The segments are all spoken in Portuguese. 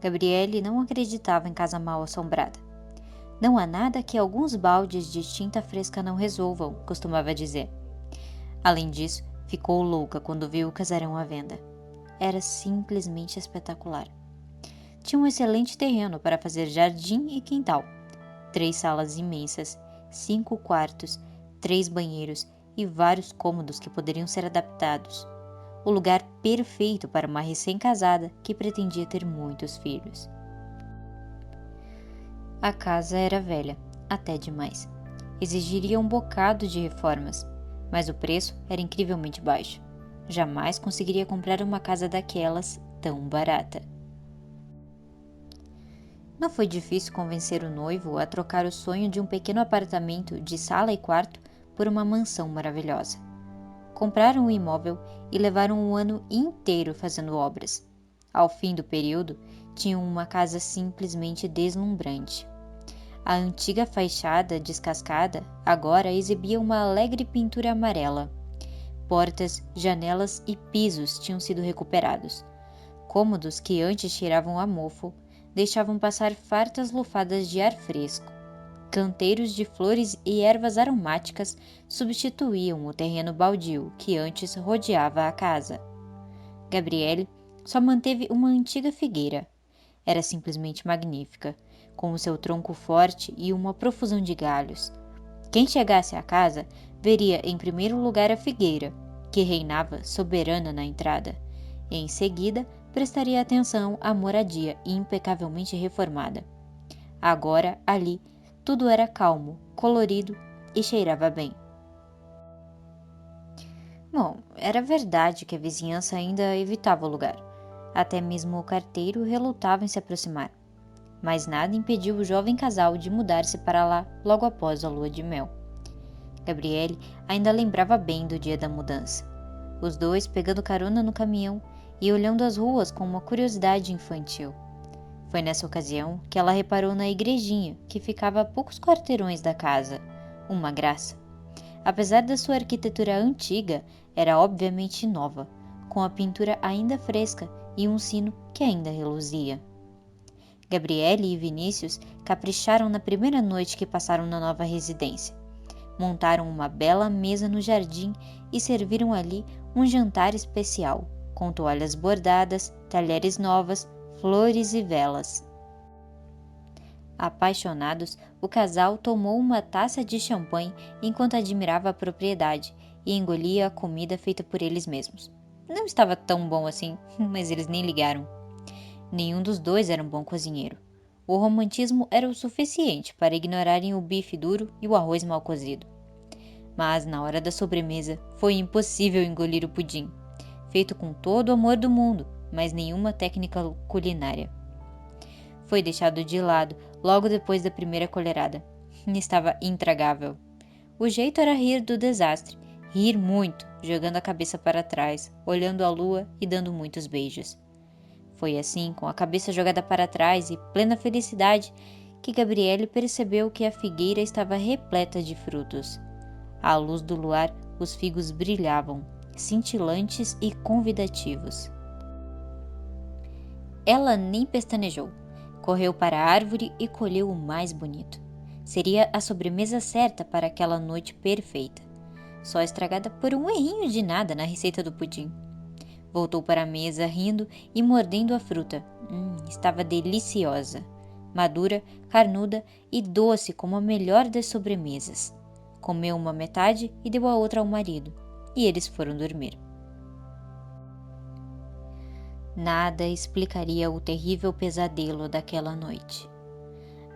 Gabriele não acreditava em casa mal assombrada. Não há nada que alguns baldes de tinta fresca não resolvam, costumava dizer. Além disso, ficou louca quando viu o casarão à venda. Era simplesmente espetacular. Tinha um excelente terreno para fazer jardim e quintal, 3 salas imensas, 5 quartos, 3 banheiros e vários cômodos que poderiam ser adaptados. O lugar perfeito para uma recém-casada que pretendia ter muitos filhos. A casa era velha, até demais. Exigiria um bocado de reformas, mas o preço era incrivelmente baixo. Jamais conseguiria comprar uma casa daquelas tão barata. Não foi difícil convencer o noivo a trocar o sonho de um pequeno apartamento de sala e quarto por uma mansão maravilhosa. Compraram o imóvel e levaram um ano inteiro fazendo obras. Ao fim do período, tinham uma casa simplesmente deslumbrante. A antiga fachada descascada agora exibia uma alegre pintura amarela. Portas, janelas e pisos tinham sido recuperados. Cômodos que antes cheiravam a mofo deixavam passar fartas lufadas de ar fresco. Canteiros de flores e ervas aromáticas substituíam o terreno baldio que antes rodeava a casa. Gabriele só manteve uma antiga figueira. Era simplesmente magnífica, com o seu tronco forte e uma profusão de galhos. Quem chegasse à casa veria em primeiro lugar a figueira, que reinava soberana na entrada, e em seguida prestaria atenção à moradia impecavelmente reformada. Agora, ali, tudo era calmo, colorido e cheirava bem. Bom, era verdade que a vizinhança ainda evitava o lugar. Até mesmo o carteiro relutava em se aproximar. Mas nada impediu o jovem casal de mudar-se para lá logo após a lua de mel. Gabriele ainda lembrava bem do dia da mudança. Os dois pegando carona no caminhão e olhando as ruas com uma curiosidade infantil. Foi nessa ocasião que ela reparou na igrejinha que ficava a poucos quarteirões da casa. Uma graça. Apesar da sua arquitetura antiga, era obviamente nova, com a pintura ainda fresca e um sino que ainda reluzia. Gabriele e Vinícius capricharam na primeira noite que passaram na nova residência. Montaram uma bela mesa no jardim e serviram ali um jantar especial, com toalhas bordadas, talheres novas, flores e velas. Apaixonados, o casal tomou uma taça de champanhe enquanto admirava a propriedade e engolia a comida feita por eles mesmos. Não estava tão bom assim, mas eles nem ligaram. Nenhum dos dois era um bom cozinheiro. O romantismo era o suficiente para ignorarem o bife duro e o arroz mal cozido. Mas, na hora da sobremesa, foi impossível engolir o pudim, feito com todo o amor do mundo, mas nenhuma técnica culinária. Foi deixado de lado logo depois da primeira colherada. Estava intragável. O jeito era rir do desastre, rir muito, jogando a cabeça para trás, olhando a lua e dando muitos beijos. Foi assim, com a cabeça jogada para trás e plena felicidade, que Gabriele percebeu que a figueira estava repleta de frutos. À luz do luar, os figos brilhavam, cintilantes e convidativos. Ela nem pestanejou. Correu para a árvore e colheu o mais bonito. Seria a sobremesa certa para aquela noite perfeita, só estragada por um errinho de nada na receita do pudim. Voltou para a mesa rindo e mordendo a fruta. Estava deliciosa, madura, carnuda e doce como a melhor das sobremesas. Comeu uma metade e deu a outra ao marido, e eles foram dormir. Nada explicaria o terrível pesadelo daquela noite.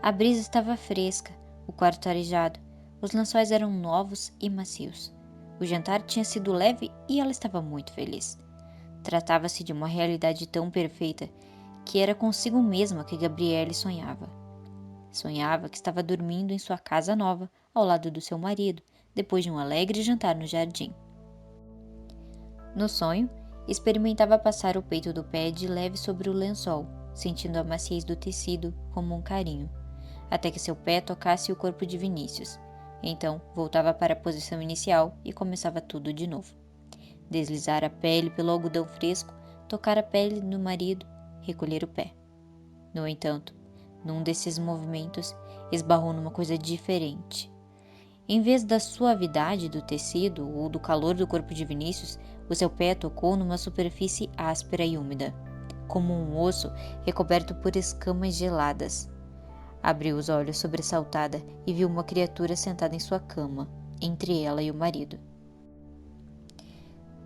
A brisa estava fresca, o quarto arejado, os lençóis eram novos e macios. O jantar tinha sido leve e ela estava muito feliz. Tratava-se de uma realidade tão perfeita que era consigo mesma que Gabriele sonhava. Sonhava que estava dormindo em sua casa nova, ao lado do seu marido, depois de um alegre jantar no jardim. No sonho, experimentava passar o peito do pé de leve sobre o lençol, sentindo a maciez do tecido como um carinho, até que seu pé tocasse o corpo de Vinícius. Então, voltava para a posição inicial e começava tudo de novo. Deslizar a pele pelo algodão fresco, tocar a pele do marido, recolher o pé. No entanto, num desses movimentos, esbarrou numa coisa diferente. Em vez da suavidade do tecido ou do calor do corpo de Vinícius, o seu pé tocou numa superfície áspera e úmida, como um osso recoberto por escamas geladas. Abriu os olhos sobressaltada e viu uma criatura sentada em sua cama, entre ela e o marido.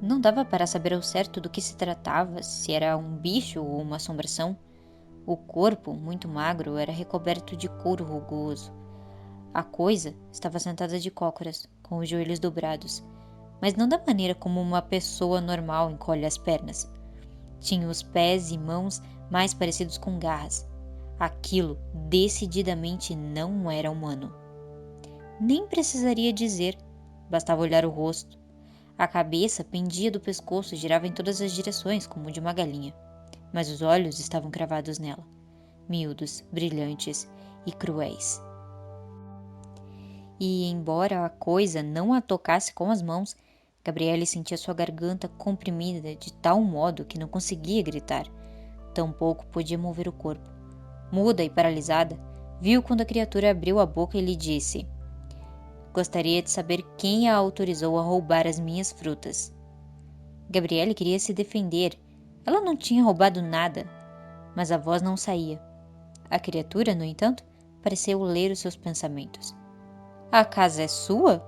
Não dava para saber ao certo do que se tratava, se era um bicho ou uma assombração. O corpo, muito magro, era recoberto de couro rugoso. A coisa estava sentada de cócoras, com os joelhos dobrados, mas não da maneira como uma pessoa normal encolhe as pernas. Tinha os pés e mãos mais parecidos com garras. Aquilo decididamente não era humano. Nem precisaria dizer, bastava olhar o rosto. A cabeça pendia do pescoço e girava em todas as direções, como de uma galinha. Mas os olhos estavam cravados nela, miúdos, brilhantes e cruéis. E, embora a coisa não a tocasse com as mãos, Gabriele sentia sua garganta comprimida de tal modo que não conseguia gritar. Tampouco podia mover o corpo. Muda e paralisada, viu quando a criatura abriu a boca e lhe disse: "Gostaria de saber quem a autorizou a roubar as minhas frutas." Gabriele queria se defender. Ela não tinha roubado nada, mas a voz não saía. A criatura, no entanto, pareceu ler os seus pensamentos. "A casa é sua?"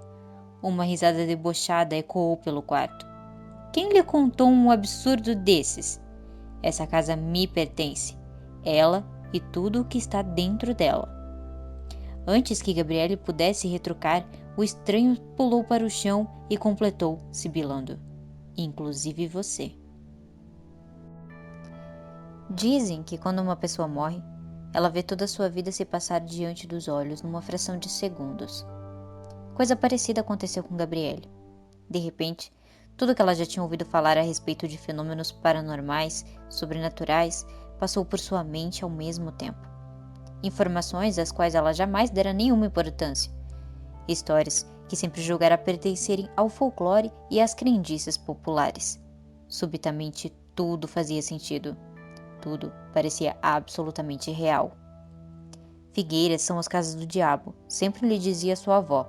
Uma risada debochada ecoou pelo quarto. "Quem lhe contou um absurdo desses? Essa casa me pertence. Ela e tudo o que está dentro dela." Antes que Gabriele pudesse retrucar, o estranho pulou para o chão e completou, sibilando: "Inclusive você." Dizem que quando uma pessoa morre, ela vê toda a sua vida se passar diante dos olhos numa fração de segundos. Coisa parecida aconteceu com Gabriele. De repente, tudo que ela já tinha ouvido falar a respeito de fenômenos paranormais, sobrenaturais, passou por sua mente ao mesmo tempo. Informações às quais ela jamais dera nenhuma importância. Histórias que sempre julgara pertencerem ao folclore e às crendices populares. Subitamente, tudo fazia sentido. Tudo parecia absolutamente real. "Figueiras são as casas do diabo", sempre lhe dizia sua avó.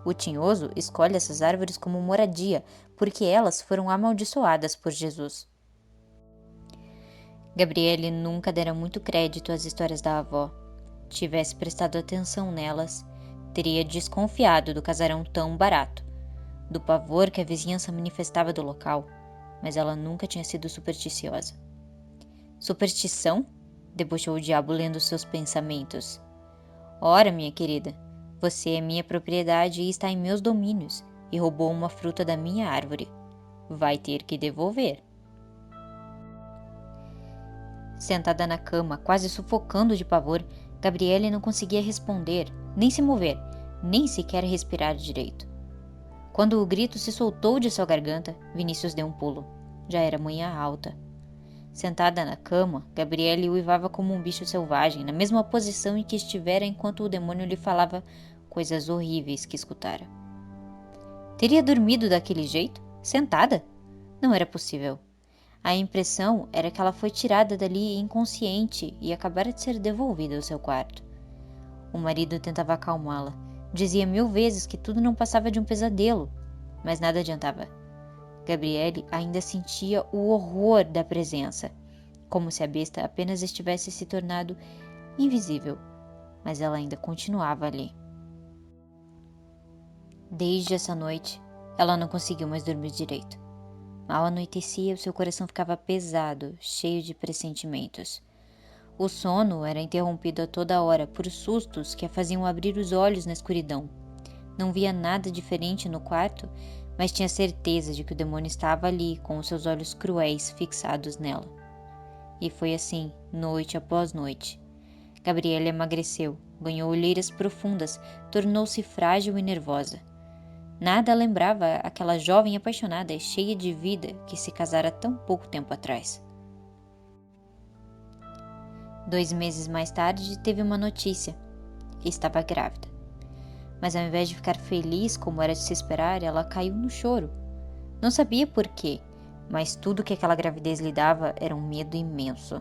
"O tinhoso escolhe essas árvores como moradia, porque elas foram amaldiçoadas por Jesus." Gabriele nunca dera muito crédito às histórias da avó. Tivesse prestado atenção nelas, teria desconfiado do casarão tão barato, do pavor que a vizinhança manifestava do local, mas ela nunca tinha sido supersticiosa. "Superstição?" debochou o diabo lendo seus pensamentos. "Ora, minha querida, você é minha propriedade e está em meus domínios, e roubou uma fruta da minha árvore. Vai ter que devolver." Sentada na cama, quase sufocando de pavor, Gabriele não conseguia responder, nem se mover, nem sequer respirar direito. Quando o grito se soltou de sua garganta, Vinícius deu um pulo. Já era manhã alta. Sentada na cama, Gabriele uivava como um bicho selvagem, na mesma posição em que estivera enquanto o demônio lhe falava coisas horríveis que escutara. Teria dormido daquele jeito? Sentada? Não era possível. A impressão era que ela foi tirada dali inconsciente e acabara de ser devolvida ao seu quarto. O marido tentava acalmá-la. Dizia 1000 vezes que tudo não passava de um pesadelo, mas nada adiantava. Gabriele ainda sentia o horror da presença, como se a besta apenas estivesse se tornado invisível, mas ela ainda continuava ali. Desde essa noite, ela não conseguiu mais dormir direito. Ao anoitecia, o seu coração ficava pesado, cheio de pressentimentos. O sono era interrompido a toda hora por sustos que a faziam abrir os olhos na escuridão. Não via nada diferente no quarto, mas tinha certeza de que o demônio estava ali, com os seus olhos cruéis fixados nela. E foi assim, noite após noite. Gabriele emagreceu, ganhou olheiras profundas, tornou-se frágil e nervosa. Nada lembrava aquela jovem apaixonada e cheia de vida que se casara tão pouco tempo atrás. 2 meses mais tarde, teve uma notícia. Estava grávida. Mas ao invés de ficar feliz, como era de se esperar, ela caiu no choro. Não sabia por quê, mas tudo que aquela gravidez lhe dava era um medo imenso.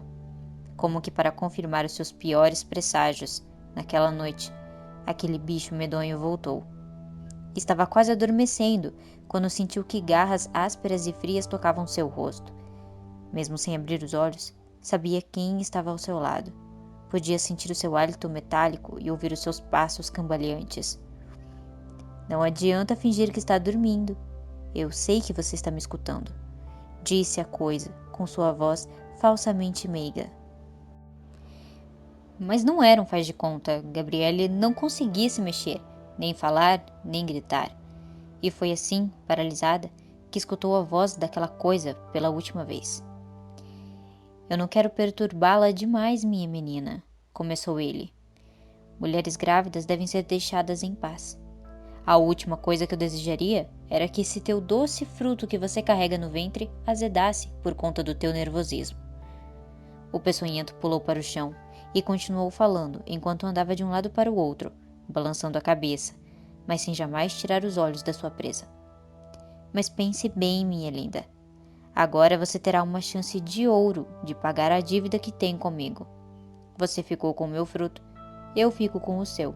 como que para confirmar os seus piores presságios. Naquela noite, aquele bicho medonho voltou. Estava quase adormecendo quando sentiu que garras ásperas e frias tocavam seu rosto. Mesmo sem abrir os olhos, sabia quem estava ao seu lado. Podia sentir o seu hálito metálico e ouvir os seus passos cambaleantes. Não adianta fingir que está dormindo. Eu sei que você está me escutando, disse a coisa, com sua voz falsamente meiga. Mas não era um faz de conta. Gabriele não conseguia se mexer, nem falar, nem gritar. E foi assim, paralisada, que escutou a voz daquela coisa pela última vez. Eu não quero perturbá-la demais, minha menina, começou ele. Mulheres grávidas devem ser deixadas em paz. A última coisa que eu desejaria era que esse teu doce fruto que você carrega no ventre azedasse por conta do teu nervosismo. O peçonhento pulou para o chão e continuou falando enquanto andava de um lado para o outro, balançando a cabeça, mas sem jamais tirar os olhos da sua presa. Mas pense bem, minha linda. Agora você terá uma chance de ouro de pagar a dívida que tem comigo. Você ficou com o meu fruto, eu fico com o seu.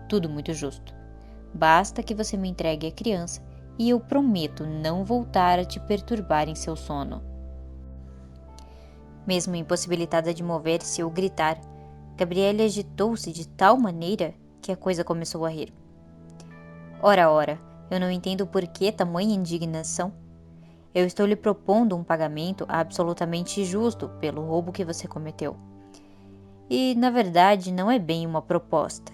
Tudo muito justo. Basta que você me entregue a criança e eu prometo não voltar a te perturbar em seu sono. Mesmo impossibilitada de mover-se ou gritar, Gabriele agitou-se de tal maneira que a coisa começou a rir. Ora, eu não entendo por que tamanha indignação. Eu estou lhe propondo um pagamento absolutamente justo pelo roubo que você cometeu. E, na verdade, não é bem uma proposta.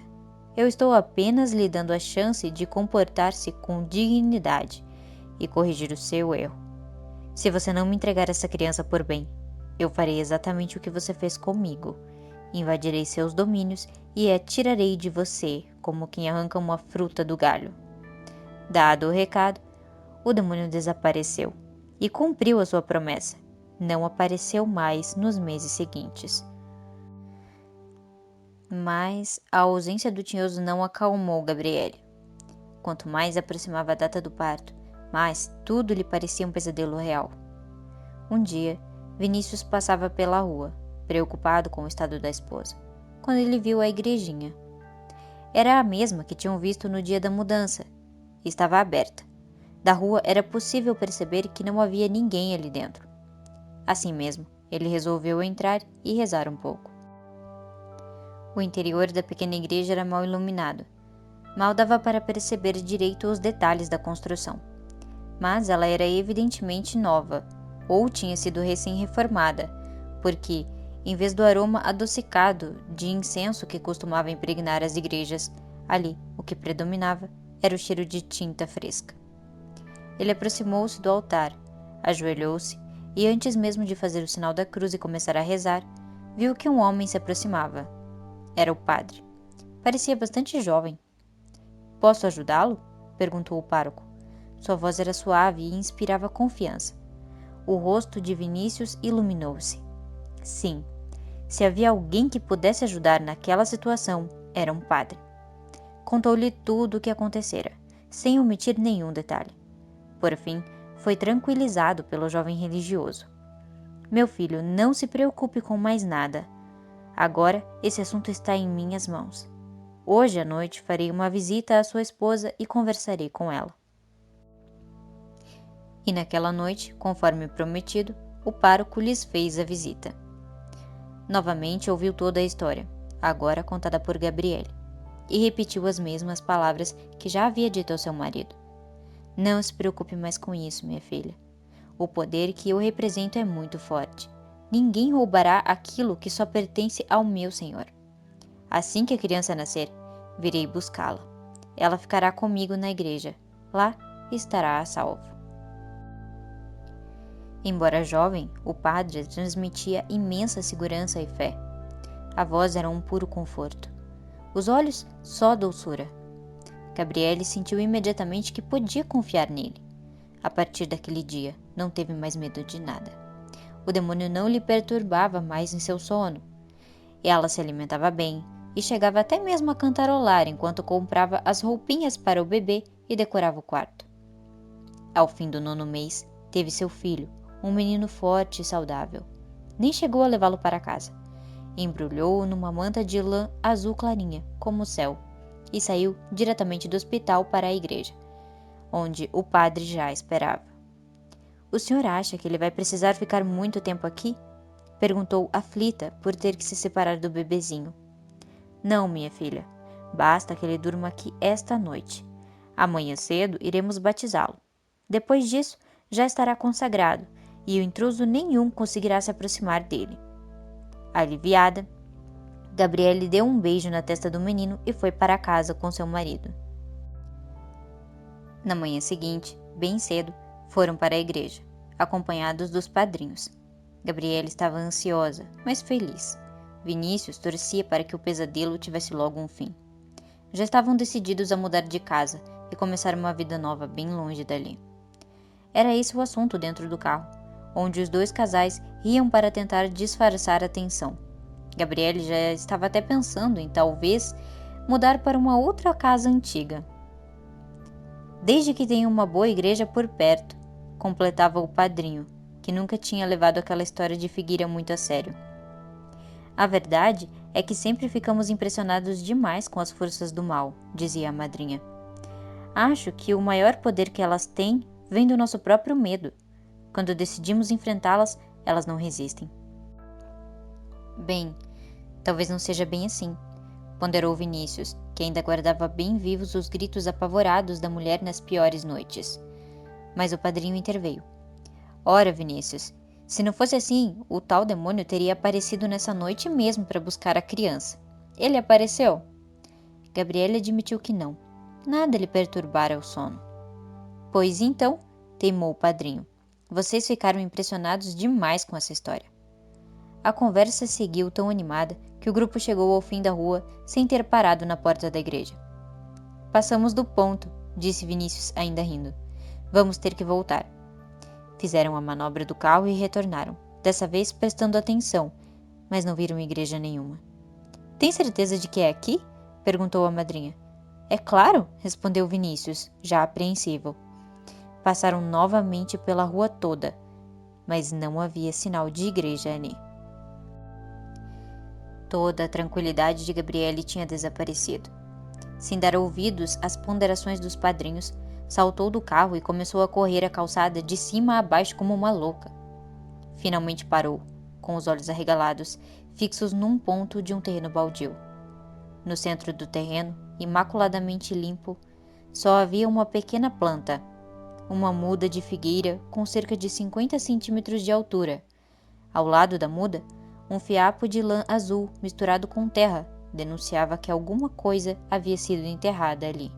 Eu estou apenas lhe dando a chance de comportar-se com dignidade e corrigir o seu erro. Se você não me entregar essa criança por bem, eu farei exatamente o que você fez comigo. Invadirei seus domínios e a tirarei de você como quem arranca uma fruta do galho. Dado o recado, o demônio desapareceu e cumpriu a sua promessa. Não apareceu mais nos meses seguintes. Mas a ausência do tinhoso não acalmou Gabriele. Quanto mais aproximava a data do parto, mais tudo lhe parecia um pesadelo real. Um dia, Vinícius passava pela rua, preocupado com o estado da esposa, quando ele viu a igrejinha. Era a mesma que tinham visto no dia da mudança. Estava aberta. Da rua era possível perceber que não havia ninguém ali dentro. Assim mesmo, ele resolveu entrar e rezar um pouco. O interior da pequena igreja era mal iluminado. Mal dava para perceber direito os detalhes da construção. Mas ela era evidentemente nova, ou tinha sido recém-reformada, porque, em vez do aroma adocicado de incenso que costumava impregnar as igrejas, ali o que predominava era o cheiro de tinta fresca. Ele aproximou-se do altar, ajoelhou-se e, antes mesmo de fazer o sinal da cruz e começar a rezar, viu que um homem se aproximava. Era o padre. Parecia bastante jovem. Posso ajudá-lo? Perguntou o pároco. Sua voz era suave e inspirava confiança. O rosto de Vinícius iluminou-se. Sim, se havia alguém que pudesse ajudar naquela situação, era um padre. Contou-lhe tudo o que acontecera, sem omitir nenhum detalhe. Por fim, foi tranquilizado pelo jovem religioso. Meu filho, não se preocupe com mais nada. Agora, esse assunto está em minhas mãos. Hoje à noite farei uma visita à sua esposa e conversarei com ela. E naquela noite, conforme prometido, o pároco lhes fez a visita. Novamente ouviu toda a história, agora contada por Gabriele, e repetiu as mesmas palavras que já havia dito ao seu marido. Não se preocupe mais com isso, minha filha. O poder que eu represento é muito forte. Ninguém roubará aquilo que só pertence ao meu Senhor. Assim que a criança nascer, virei buscá-la. Ela ficará comigo na igreja. Lá estará a salvo. Embora jovem, o padre transmitia imensa segurança e fé. A voz era um puro conforto. Os olhos, só doçura. Gabriele sentiu imediatamente que podia confiar nele. A partir daquele dia, não teve mais medo de nada. O demônio não lhe perturbava mais em seu sono. Ela se alimentava bem e chegava até mesmo a cantarolar enquanto comprava as roupinhas para o bebê e decorava o quarto. Ao fim do 9º mês, teve seu filho, um menino forte e saudável. Nem chegou a levá-lo para casa. embrulhou-o numa manta de lã azul clarinha, como o céu, e saiu diretamente do hospital para a igreja, onde o padre já esperava. "O senhor acha que ele vai precisar ficar muito tempo aqui?" perguntou aflita por ter que se separar do bebezinho. "Não, minha filha. Basta que ele durma aqui esta noite. Amanhã cedo iremos batizá-lo. Depois disso, já estará consagrado e o intruso nenhum conseguirá se aproximar dele." Aliviada, Gabriele deu um beijo na testa do menino e foi para casa com seu marido. Na manhã seguinte, bem cedo, foram para a igreja, acompanhados dos padrinhos. Gabriele estava ansiosa, mas feliz. Vinícius torcia para que o pesadelo tivesse logo um fim. Já estavam decididos a mudar de casa e começar uma vida nova bem longe dali. Era esse o assunto dentro do carro, onde os dois casais riam para tentar disfarçar a tensão. Gabriele já estava até pensando em talvez mudar para uma outra casa antiga. "Desde que tenha uma boa igreja por perto", completava o padrinho, que nunca tinha levado aquela história de Figueira muito a sério. "A verdade é que sempre ficamos impressionados demais com as forças do mal", dizia a madrinha. "Acho que o maior poder que elas têm vem do nosso próprio medo. Quando decidimos enfrentá-las, elas não resistem." "Bem, talvez não seja bem assim", ponderou Vinícius, que ainda guardava bem vivos os gritos apavorados da mulher nas piores noites. Mas o padrinho interveio. "Ora, Vinícius, se não fosse assim, o tal demônio teria aparecido nessa noite mesmo para buscar a criança. Ele apareceu?" Gabriele admitiu que não. Nada lhe perturbara o sono. "Pois então", teimou o padrinho, "vocês ficaram impressionados demais com essa história." A conversa seguiu tão animada que o grupo chegou ao fim da rua sem ter parado na porta da igreja. "Passamos do ponto", disse Vinícius ainda rindo. "Vamos ter que voltar." Fizeram a manobra do carro e retornaram, dessa vez prestando atenção, mas não viram igreja nenhuma. "Tem certeza de que é aqui?" perguntou a madrinha. "É claro", respondeu Vinícius, já apreensivo. Passaram novamente pela rua toda, mas não havia sinal de igreja ali. Toda a tranquilidade de Gabriele tinha desaparecido. Sem dar ouvidos às ponderações dos padrinhos, saltou do carro e começou a correr a calçada de cima a baixo como uma louca. Finalmente parou, com os olhos arregalados, fixos num ponto de um terreno baldio. No centro do terreno, imaculadamente limpo, só havia uma pequena planta, uma muda de figueira com cerca de 50 centímetros de altura. Ao lado da muda, um fiapo de lã azul misturado com terra denunciava que alguma coisa havia sido enterrada ali.